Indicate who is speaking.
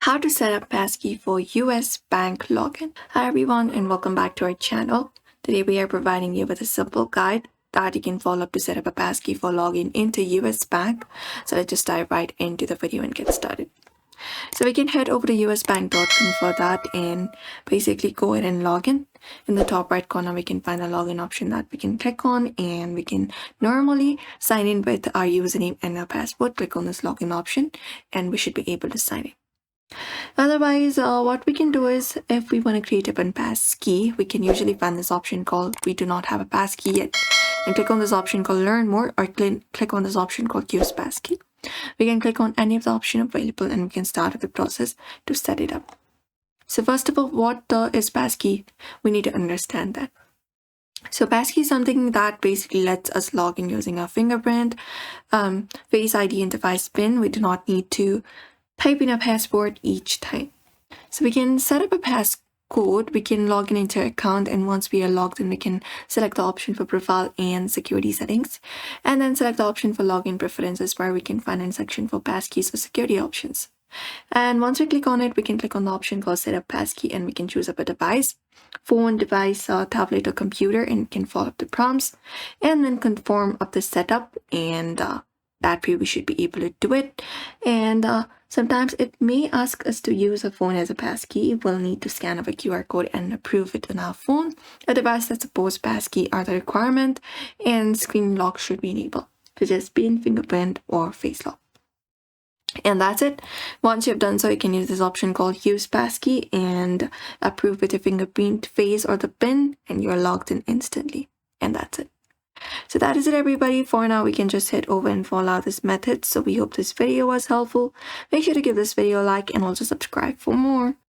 Speaker 1: How to set up Passkey for US bank login. Hi everyone and welcome back to our channel. Today we are providing you with a simple guide that you can follow to set up a Passkey for login into US bank. So let's just dive right into the video and get started. So we can head over to usbank.com for that and basically go ahead and log in. In the top right corner we can find a login option that we can click on, and we can normally sign in with our username and our password. Click on this login option and we should be able to sign in. Otherwise, what we can do is, if we want to create a passkey, we can usually find this option called we do not have a passkey yet, and click on this option called learn more, or click on this option called use passkey. We can click on any of the option available and we can start the process to set it up. So first of all, what is passkey? We need to understand that. So passkey is something that basically lets us log in using our fingerprint, face ID, and device PIN. We do not need to type in a password each time. So we can set up a passcode, we can log in into our account, and once we are logged in, we can select the option for profile and security settings, and then select the option for login preferences, where we can find a section for passkeys or security options. And once we click on it, we can click on the option called set up passkey, and we can choose up a device, phone, device, tablet, or computer, and can follow up the prompts and then confirm of the setup, and that way we should be able to do it. And sometimes it may ask us to use a phone as a passkey. We'll need to scan up a QR code and approve it on our phone. A device that supports passkey are the requirement, and screen lock should be enabled, such as PIN, fingerprint, or face lock. And that's it. Once you've done so, you can use this option called use passkey and approve with your fingerprint, face, or the PIN, and you're logged in instantly. And that's it. So that is it, everybody. For now, we can just head over and follow this method. So we hope this video was helpful. Make sure to give this video a like and also subscribe for more.